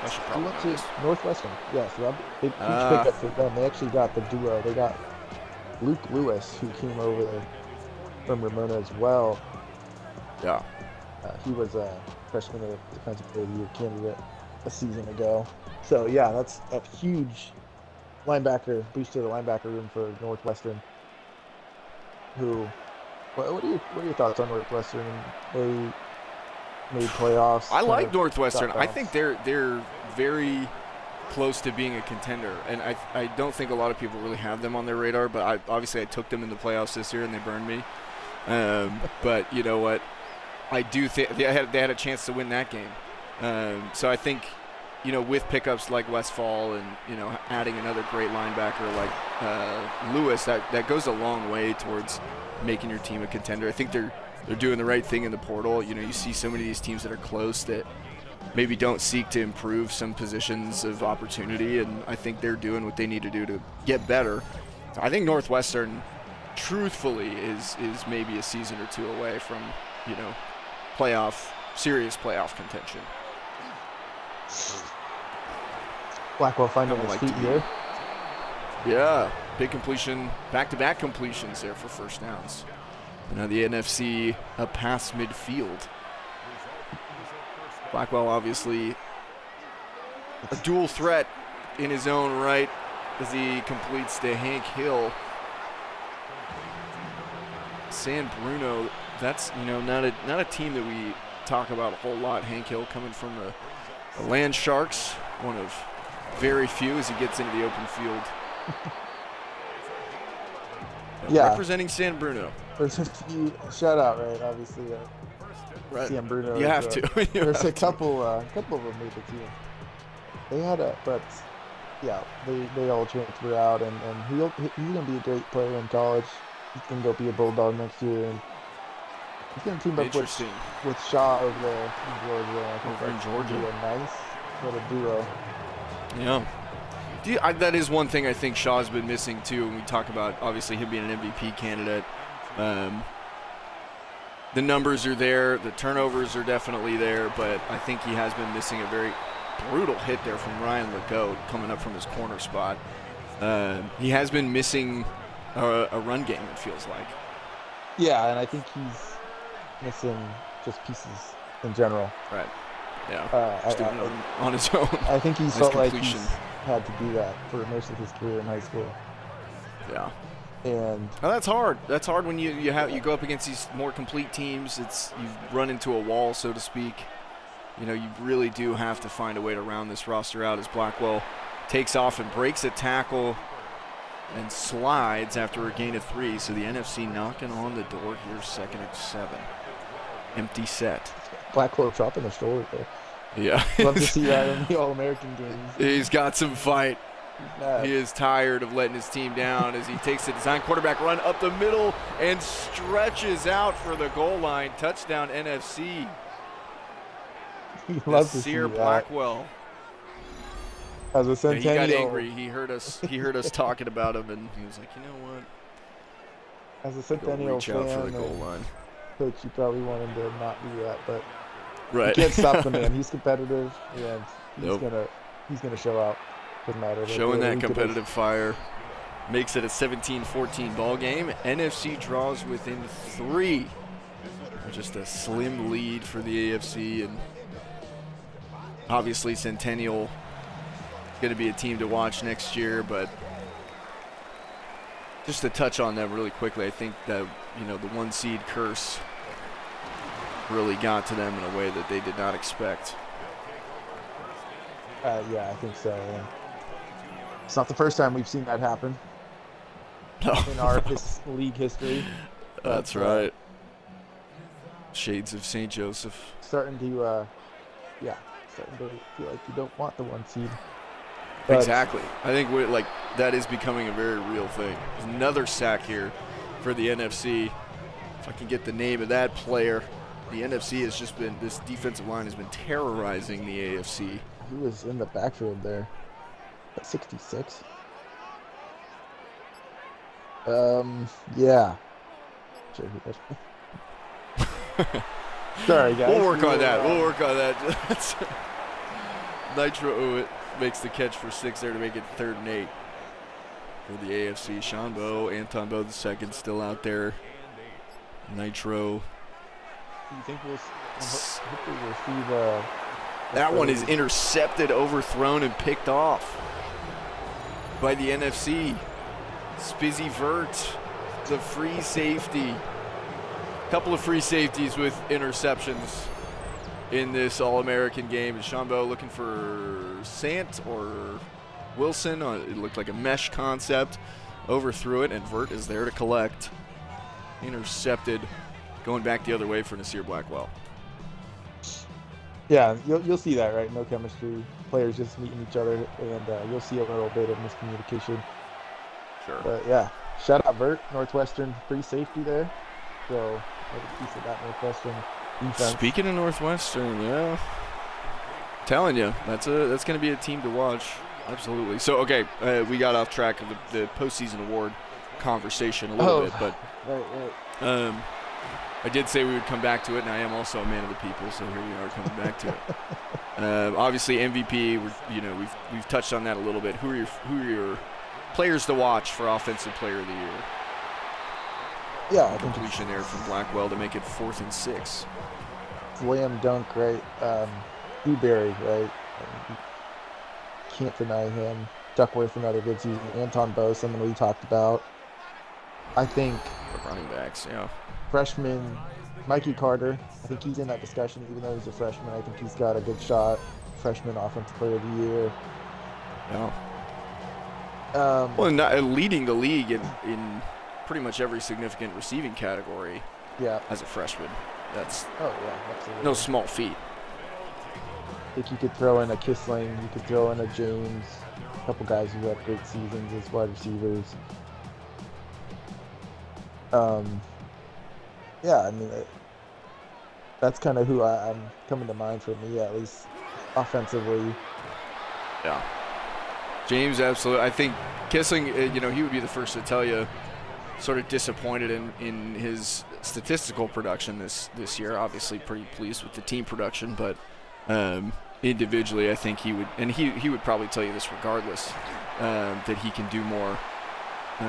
I should probably know this. Northwestern. Yes, huge pickup for them. They actually got the duo. They got Luke Lewis, who came over from Ramona as well. Yeah. He was a freshman of the Defensive Player of the Year candidate a season ago. So yeah, that's a huge linebacker boost to the linebacker room for Northwestern. What are your thoughts on Northwestern? They made playoffs. I like Northwestern. I think they're very close to being a contender, and I don't think a lot of people really have them on their radar. But I took them in the playoffs this year, and they burned me. But you know what? I do think they had a chance to win that game. So I think, with pickups like Westfall and, adding another great linebacker like Lewis, that goes a long way towards making your team a contender. I think they're doing the right thing in the portal. You see so many of these teams that are close that maybe don't seek to improve some positions of opportunity, and I think they're doing what they need to do to get better. I think Northwestern, truthfully, is maybe a season or two away from, serious playoff contention. Blackwell finding his feet here. Yeah, big completion, back-to-back completions there for first downs. And now the NFC up past midfield. Blackwell obviously a dual threat in his own right as he completes to Hank Hill. San Bruno, that's not a team that we talk about a whole lot. Hank Hill coming from the Land Sharks, one of very few as he gets into the open field. Yeah, representing San Bruno. There's a few shout out, right? Obviously, right. San Bruno. You have to. There's a couple of them made the team. They had but yeah, they all transfer out, and he's gonna be a great player in college. He's gonna go be a Bulldog next year, and he's gonna team up with Shaw over there in Georgia. I think in Georgia. A nice little duo. Yeah. That is one thing I think Shaw's been missing too. When we talk about obviously him being an MVP candidate, the numbers are there, the turnovers are definitely there, but I think he has been missing a very brutal hit there from Ryan Legault coming up from his corner spot. He has been missing a run game, it feels like. Yeah, and I think he's missing just pieces in general. Right. Yeah. Just doing it on his own. I think he felt like he's had to do that for most of his career in high school. Yeah. And that's hard. That's hard when you go up against these more complete teams. You run into a wall, so to speak. You really do have to find a way to round this roster out as Blackwell takes off and breaks a tackle and slides after a gain of 3. So the NFC knocking on the door here, 2nd and 7. Empty set. Blackwell dropping the shoulder there. Yeah. Love to see that in the All-American games. He's got some fight. mad. He is tired of letting his team down as he takes the design quarterback run up the middle and stretches out for the goal line. Touchdown NFC. He loves to see Nasir that. Blackwell. As a Yeah, Centennial, he got angry. He heard us talking about him, and he was like, you know what? as a Go Centennial reach out for the fan, goal line. coach, you probably want him to not do that, but Right. you can't stop the man. He's competitive, and Nope. he's gonna show out. Doesn't matter. Showing that Look at competitive fire. Makes it a 17-14 ball game. NFC draws within 3. Just a slim lead for the AFC, and obviously Centennial going to be a team to watch next year. But just to touch on them really quickly, I think that the 1 seed curse really got to them in a way that they did not expect. Yeah, I think so. And it's not the first time we've seen that happen in our league history. That's right. Shades of St. Joseph. Starting to feel like you don't want the 1 seed. But Exactly. I think that is becoming a very real thing. There's another sack here for the NFC. If I can get the name of that player. The NFC has just been, this defensive line has been terrorizing the AFC. He was in the backfield there. At 66. Yeah. Sure, sorry, guys. We'll work on that. Nitro Owit makes the catch for 6 there to make it 3rd and 8 for the AFC. Sean Bowe, Anton Bowe II still out there. Nitro. Do you think hopefully we'll see the That one is intercepted, overthrown, and picked off by the NFC. Spizzy Vert, the free safety. Couple of free safeties with interceptions in this All-American game. And Sean Bowe looking for Sant or Wilson. It looked like a mesh concept. Overthrew it, and Vert is there to collect. Intercepted, going back the other way for Nasir Blackwell. Yeah, you'll see that, right? No chemistry. Players just meeting each other, and you'll see a little bit of miscommunication. Sure. But yeah, shout out Vert, Northwestern free safety there. So a piece of that Northwestern defense. Speaking of Northwestern, yeah, telling you that's going to be a team to watch. Absolutely. So okay, we got off track of the postseason award conversation a little bit, but right. I did say we would come back to it, and I am also a man of the people, so here we are coming back to it. Obviously, MVP. We've touched on that a little bit. Who are your players to watch for Offensive Player of the Year? Yeah, I think Completion there from Blackwell to make it 4th and 6. Slam dunk, right? Dewberry, right? You can't deny him. Duckworth, another good season. Anton Bowe, someone we talked about. I think The running backs, yeah. freshman Mikey Carter, I think he's in that discussion, even though he's a freshman. I think he's got a good shot. Freshman Offensive Player of the Year. Yeah. Well, Leading the league in pretty much every significant receiving category yeah. as a freshman. That's Oh, yeah, absolutely. no small feat. I think you could throw in a Kissling, you could throw in a James, a couple guys who had great seasons as wide receivers. Yeah, I mean, that's kind of who I'm coming to mind for me, at least offensively. Yeah. James, absolutely. I think Kissling, he would be the first to tell you, sort of disappointed in his statistical production this year. Obviously pretty pleased with the team production, but individually I think he would probably tell you this regardless, that he can do more.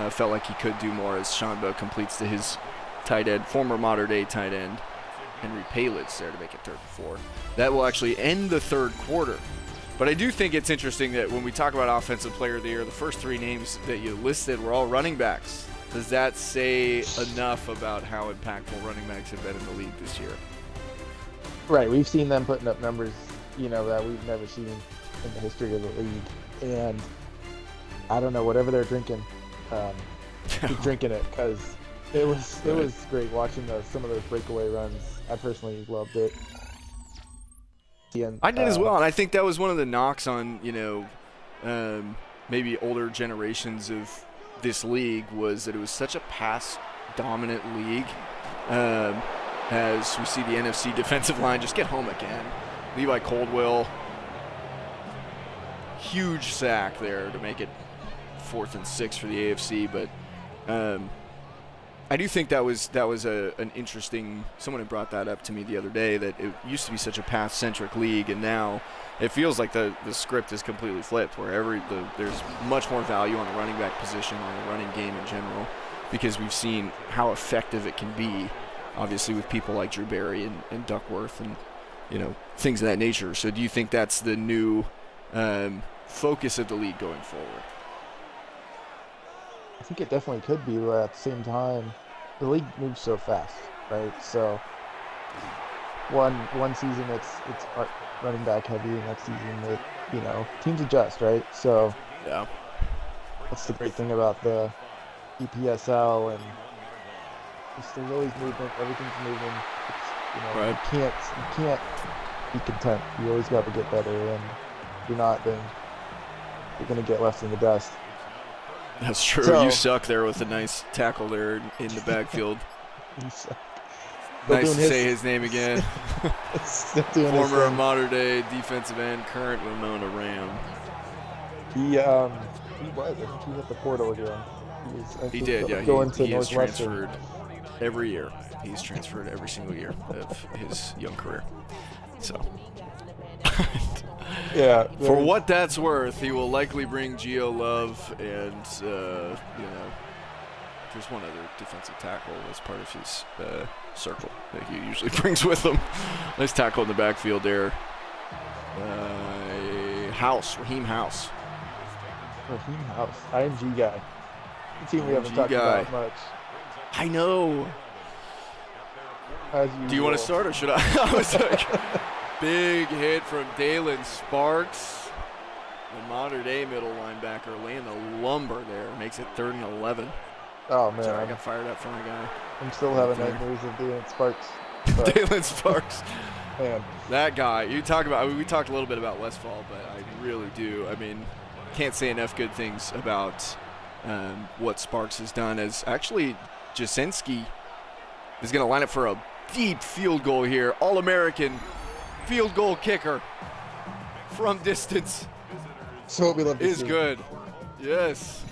Felt like he could do more as Sean Bowe completes to his tight end, former Mater Dei tight end, Henry Palitz there to make it 3rd and 4. That will actually end the 3rd quarter. But I do think it's interesting that when we talk about Offensive Player of the Year, the first 3 names that you listed were all running backs. Does that say enough about how impactful running backs have been in the league this year? Right, we've seen them putting up numbers, that we've never seen in the history of the league. And I don't know, whatever they're drinking, keep drinking it, because it was great watching some of those breakaway runs. I personally loved it. And, I did as well, and I think that was one of the knocks on maybe older generations of this league was that it was such a pass-dominant league. As we see the NFC defensive line just get home again. Levi Coldwell, huge sack there to make it 4th and 6 for the AFC. But I do think that was an interesting. Someone had brought that up to me the other day, that it used to be such a pass-centric league, and now it feels like the script is completely flipped, where there's much more value on the running back position, on the running game in general, because we've seen how effective it can be, obviously with people like Drew Barry and Duckworth and things of that nature. So do you think that's the new focus of the league going forward? I think it definitely could be, but at the same time, the league moves so fast, right? So one season it's running back heavy, and next season teams adjust, right? So yeah, that's the great thing about the EPSL, and it's the always movement. Everything's moving. It's, right. You can't be content. You always got to get better, and if you're not, then you're gonna get left in the dust. That's true. So, you suck there with a nice tackle there in the backfield. Nice to say his name again. Former modern-day defensive end, current Winona Ram. He was. I think he hit the portal again. He did, yeah. He is transferred every year. He's transferred every single year of his young career. So, yeah. For what that's worth, he will likely bring Gio Love and there's one other defensive tackle as part of his circle that he usually brings with him. Nice tackle in the backfield there. Raheem House. Raheem House, IMG guy. The team we haven't talked about much. I know. Do you want to start or should I? I was like, big hit from Dalen Sparks, the modern-day middle linebacker, laying the lumber there. Makes it 3rd and 11. Oh, man. Sorry, I got fired up from a guy. I'm still having nightmares of Dalen Sparks. Dalen Sparks. Man. That guy. We talked a little bit about Westfall, but I really do. I mean, can't say enough good things about what Sparks has done. As actually, Jasinski is going to line up for a deep field goal here. All-American field goal kicker from distance. So what we love to is see. Good. Yes.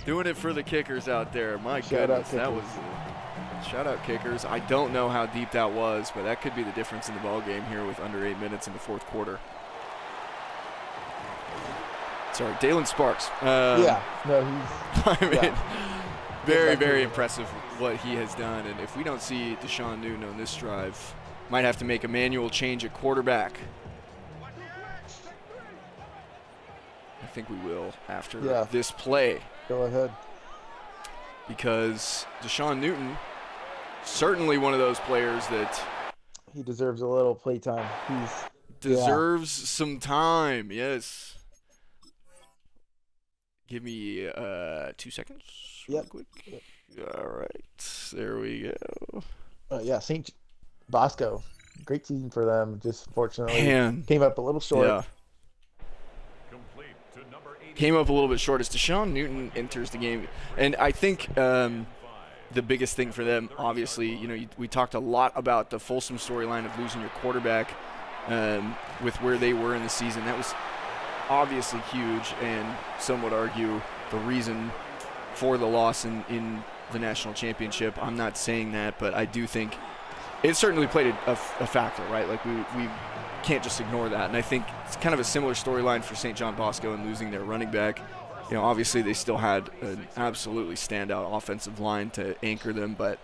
Doing it for the kickers out there. My goodness, that was shout out kickers. I don't know how deep that was, but that could be the difference in the ball game here with under 8 minutes in the 4th quarter. Sorry, Dalen Sparks. He's. I mean, very, very impressive what he has done. And if we don't see Deshaun Newton on this drive, might have to make a manual change at quarterback. I think we will after this play. Go ahead. Because Deshaun Newton, certainly one of those players that he deserves a little playtime. Deserves some time, yes. Give me 2 seconds really quick. Yep. All right, there we go. St. Bosco, great season for them. Just fortunately came up a little short. Yeah. Came up a little bit short as Deshaun Newton enters the game. And I think the biggest thing for them, obviously, we talked a lot about the Folsom storyline of losing your quarterback with where they were in the season. That was obviously huge, and some would argue the reason for the loss in the national championship. I'm not saying that, but I do think it certainly played a factor, right? Like we can't just ignore that. And I think it's kind of a similar storyline for St. John Bosco and losing their running back. Obviously they still had an absolutely standout offensive line to anchor them, but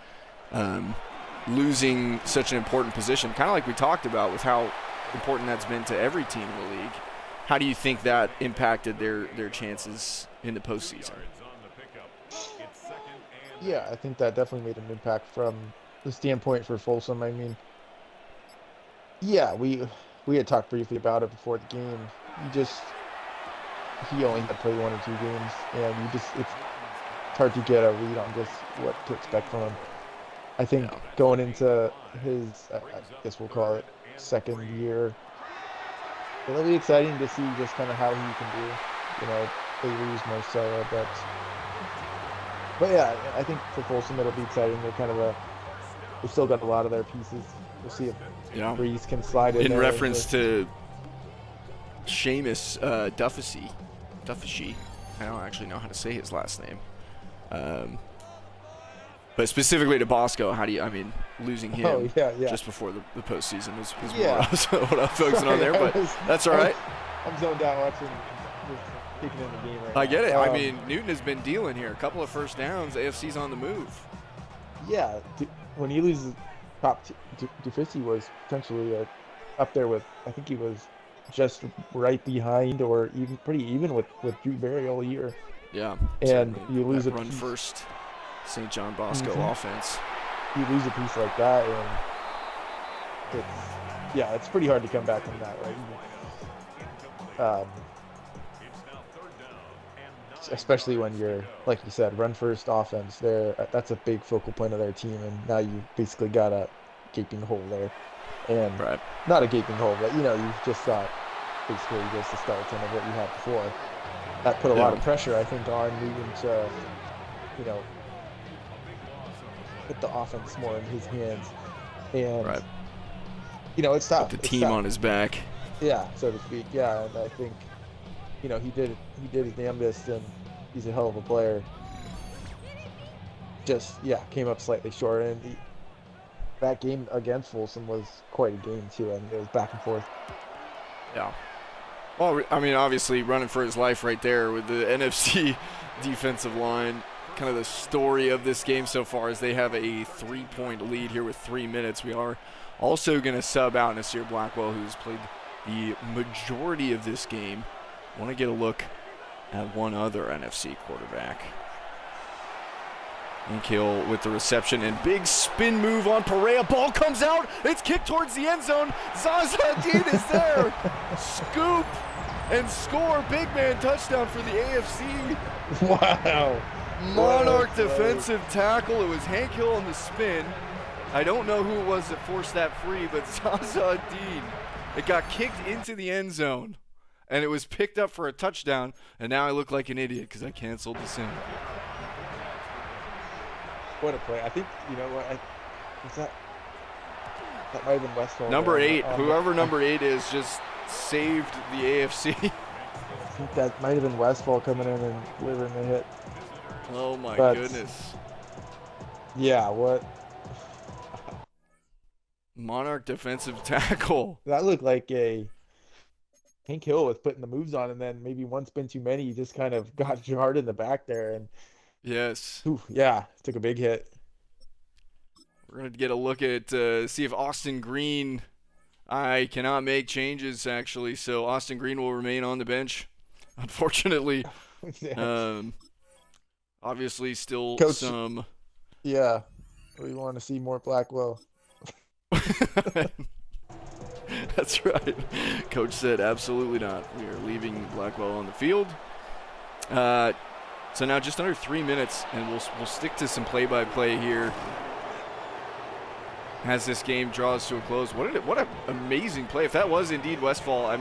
losing such an important position, kind of like we talked about with how important that's been to every team in the league. How do you think that impacted their chances in the postseason? Yeah, I think that definitely made an impact from the standpoint for Folsom. I mean, we had talked briefly about it before the game. He only had played 1 or 2 games, and it's hard to get a read on just what to expect from him. I think going into his, I guess we'll call it, 2nd year, it'll be exciting to see just kind of how he can do. they lose Marcella, but yeah, I think for Folsom it'll be exciting. They're kind of they've still got a lot of their pieces. We'll see if Breeze can slide in In there. reference to Seamus Duffy, I don't actually know how to say his last name. But specifically to Bosco, losing him just before the postseason was more what I'm focusing on there, but that's all right. I'm zoned out watching, just taking in the game right now. I get it. Newton has been dealing here. A couple of first downs. AFC's on the move. Yeah, when he loses top Dufissi was potentially up there with, I think he was just right behind or even pretty even with Drew Berry all year. Yeah. And you lose a run first St. John Bosco offense. You lose a piece like that, and it's pretty hard to come back from that, right? Especially when you're, like you said, run first offense. That's a big focal point of their team, and now you basically got a gaping hole there, and not a gaping hole, but you've just got basically just the skeleton of what you had before. That put a lot of pressure, I think, on Newton to, put the offense more in his hands, and it's tough. Put the team on his back. Yeah, so to speak. Yeah, and I think he did his damnedest, and he's a hell of a player. Just came up slightly short, and that game against Folsom was quite a game too. I mean, it was back and forth. Yeah. Well, obviously running for his life right there with the NFC defensive line. Kind of the story of this game so far is they have a 3-point lead here with 3 minutes. We are also going to sub out Nasir Blackwell, who's played the majority of this game. Want to get a look at one other NFC quarterback. Inkill with the reception and big spin move on Perea. Ball comes out. It's kicked towards the end zone. Zaza Dean is there. Scoop and score. Big man touchdown for the AFC. Wow. Monarch defensive tackle. It was Hank Hill on the spin. I don't know who it was that forced that free, but Zaza Dean. It got kicked into the end zone, and it was picked up for a touchdown, and now I look like an idiot because I canceled the sim. What a play. I think, that might have been Westfall. Number 8, whoever number 8 is, just saved the AFC. I think that might have been Westfall coming in and delivering the hit. Oh my goodness. Yeah, what? Monarch defensive tackle. That looked like Hank Hill was putting the moves on, and then maybe one spin too many, he just kind of got jarred in the back there, and yes. Took a big hit. We're going to get a look at see if Austin Green. I cannot make changes, actually, so Austin Green will remain on the bench, unfortunately. Obviously, still Coach, some. Yeah, we want to see more Blackwell. That's right. Coach said absolutely not. We are leaving Blackwell on the field. So now just under 3 minutes, and we'll stick to some play-by-play here as this game draws to a close. What an amazing play. If that was indeed Westfall,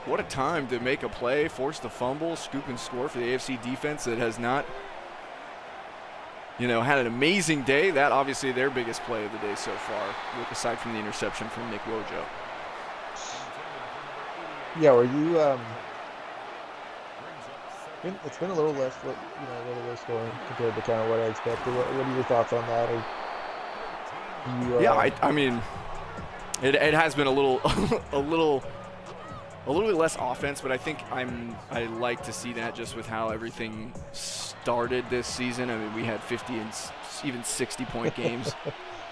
what a time to make a play, force the fumble, scoop and score for the AFC defense that has not, had an amazing day. That obviously their biggest play of the day so far, aside from the interception from Nick Wojo. Yeah, were you it's been a little less, scoring compared to kind of what I expected. What are your thoughts on that? It has been a little a little bit less offense, but I think I like to see that just with how everything started this season. We had 50 and even 60-point games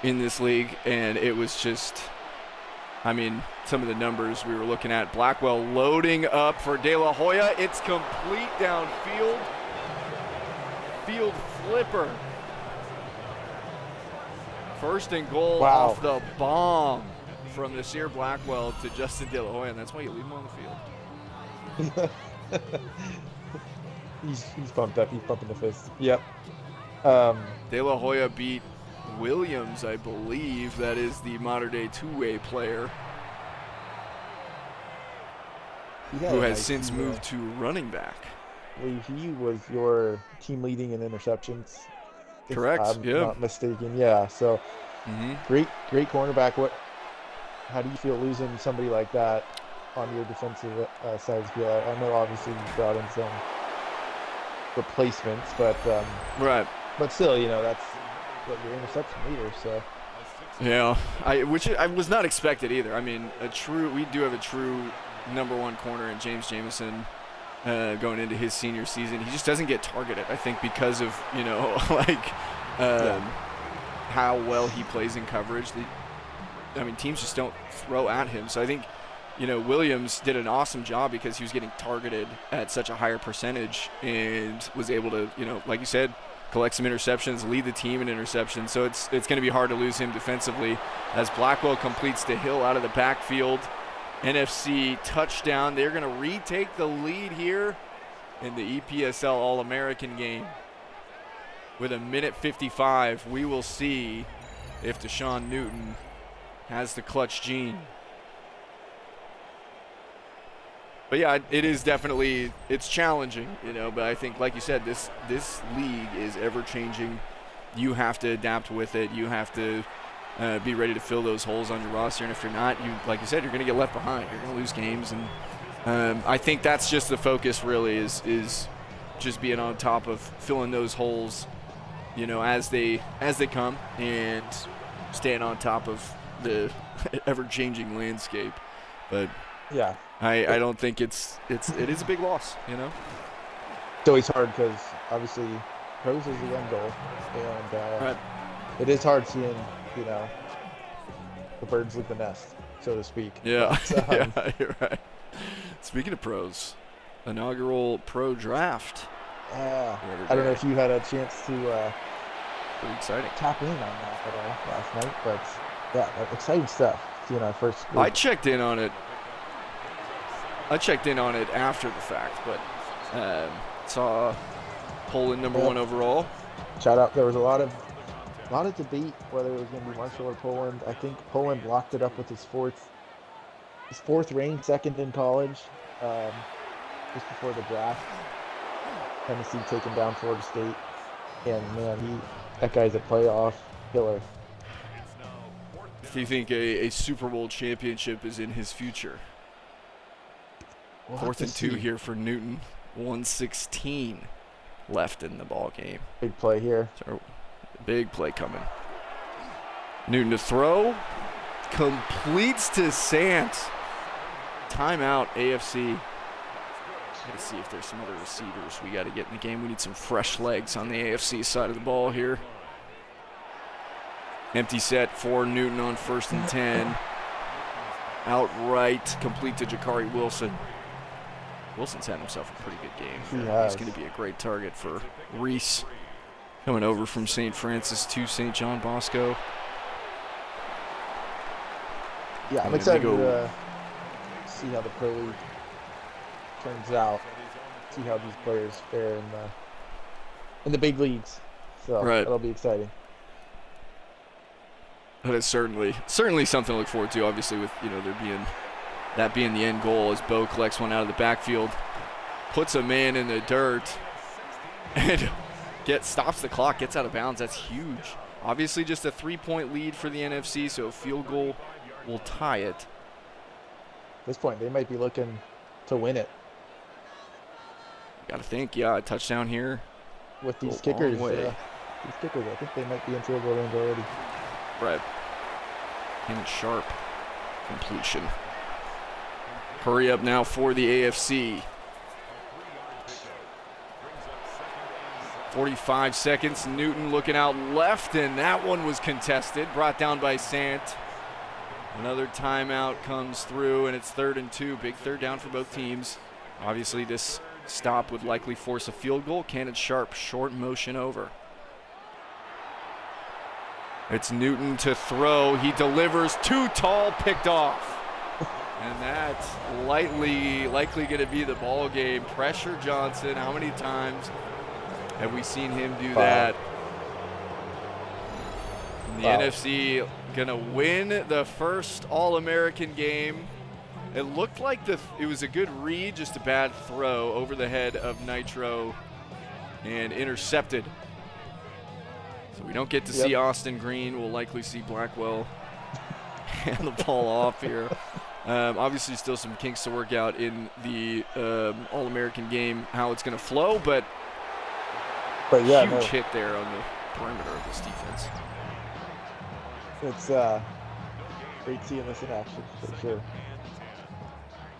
in this league, and it was just, some of the numbers we were looking at. Blackwell loading up for De La Hoya. It's complete downfield. Field flipper. First and goal off the bomb from Nasir Blackwell to Justin De La Hoya, and that's why you leave him on the field. He's pumped up. He's pumping the fist. Yep. De La Hoya beat Williams, I believe. That is the modern-day two-way player. He had who a has nice since season. moved to running back. He was your team leading in interceptions. If Correct. I'm Yeah. not mistaken. Yeah. So Mm-hmm. great cornerback. How do you feel losing somebody like that on your defensive side of the field? I know obviously you brought in some replacements, but Right. still, that's what your interception leader. So Yeah, which I was not expected either. I mean, we do have a true number one corner in James Jamison going into his senior season. He just doesn't get targeted, I think, because of, how well he plays in coverage. Teams just don't throw at him. So I think, Williams did an awesome job because he was getting targeted at such a higher percentage and was able to, like you said, collect some interceptions, lead the team in interceptions. So it's going to be hard to lose him defensively as Blackwell completes to Hill out of the backfield. NFC touchdown. They're going to retake the lead here in the EPSL All-American game. With a minute 55, we will see if Deshaun Newton has the clutch gene. But yeah, it is definitely, it's challenging, but I think, like you said, this league is ever-changing. You have to adapt with it. You have to be ready to fill those holes on your roster. And if you're not, like you said, you're going to get left behind. You're going to lose games. And I think that's just the focus really is just being on top of filling those holes, as they come and staying on top of the ever-changing landscape. But yeah, I don't think it is a big loss, It's always hard because obviously pros is the end goal, and Right. it is hard seeing the birds leave the nest, so to speak. Yeah, But, yeah, you're right. Speaking of pros, inaugural pro draft. I don't know if you had a chance to Pretty exciting. tap in on that at all last night, but yeah, exciting stuff. First. I checked in on it. After the fact, but saw Poland number one overall. Shout out. There was a lot of debate whether it was going to be Marshall or Poland. I think Poland locked it up with his fourth ranked, second in college, just before the draft. Tennessee taking down Florida State, and man, that guy's a playoff killer. Do you think a Super Bowl championship is in his future? We'll have 4th to and 2 see. here for Newton. 1:16 left in the ball game. Big play here. So, big play coming. Newton to throw. Completes to Sant. Timeout, AFC. Got to see if there's some other receivers we got to get in the game. We need some fresh legs on the AFC side of the ball here. Empty set for Newton on 1st and 10. Outright complete to Jakari Wilson. Wilson's had himself a pretty good game. He has. He's going to be a great target for Reese. Coming over from St. Francis to St. John Bosco. Yeah, I'm And excited we go- to see how the pro league turns out. See how these players fare in the big leagues. So Right. that'll be exciting. That is certainly something to look forward to. Obviously, with there being the end goal as Bo collects one out of the backfield, puts a man in the dirt, and stops the clock, gets out of bounds. That's huge. Obviously, just a 3-point lead for the NFC, so a field goal will tie it. At this point, they might be looking to win it Got to think, a touchdown here. with these Go a long kickers. way. I think they might be in field goal range already. Right. And sharp completion. Hurry up now for the AFC. 45 seconds. Newton looking out left, and that one was contested. Brought down by Sant. Another timeout comes through, and it's 3rd and 2. Big third down for both teams. Obviously, this stop would likely force a field goal. Cannon Sharp, short motion over. It's Newton to throw. He delivers. Too tall, picked off. And that's likely going to be the ball game. Pressure Johnson. How many times have we seen him do that? And the NFC going to win the first All-American game It looked like it was a good read, just a bad throw over the head of Nitro and intercepted. So we don't get to see Austin Green. We'll likely see Blackwell hand the ball off here. Obviously still some kinks to work out in the All-American game, how it's going to flow, but yeah, huge hit there on the perimeter of this defense. It's great seeing this in action for sure.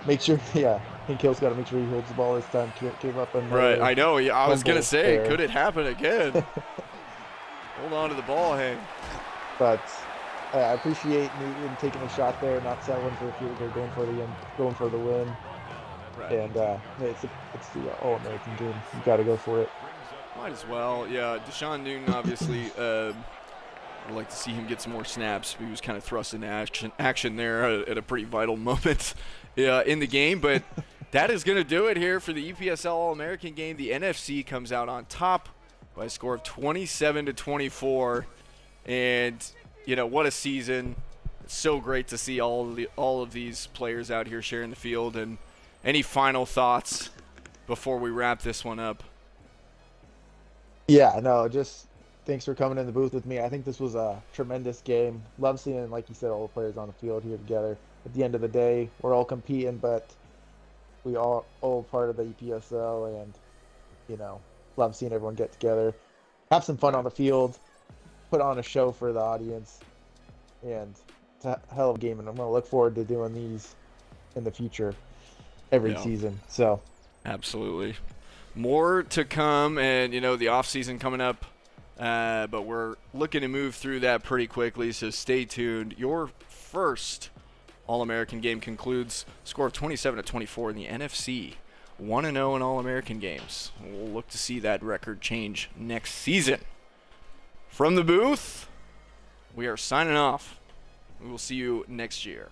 Make sure, I think Hill's got to make sure he holds the ball this time. Give up on right. I know. Yeah, I was gonna say, could it happen again? Hold on to the ball, hey. But I appreciate Newton taking a shot there, not settling for the field goal, going for the win. Right. And it's the All-American game. You got to go for it. Might as well. Yeah, Deshaun Newton obviously. I'd like to see him get some more snaps. He was kind of thrust into action there at a pretty vital moment in the game. But that is going to do it here for the EPSL All-American game. The NFC comes out on top by a score of 27-24. And, what a season. It's so great to see all of these players out here sharing the field. And any final thoughts before we wrap this one up? Yeah, no, just thanks for coming in the booth with me. I think this was a tremendous game. Love seeing, like you said, all the players on the field here together. At the end of the day, we're all competing, but we all part of the EPSL, and, love seeing everyone get together, have some fun on the field, put on a show for the audience, and it's a hell of a game, and I'm going to look forward to doing these in the future every season. So, absolutely. More to come, and, the off-season coming up. But we're looking to move through that pretty quickly, so stay tuned. Your first All-American game concludes score of 27-24 in the NFC. 1-0 in All-American games. We'll look to see that record change next season. From the booth, we are signing off. We will see you next year.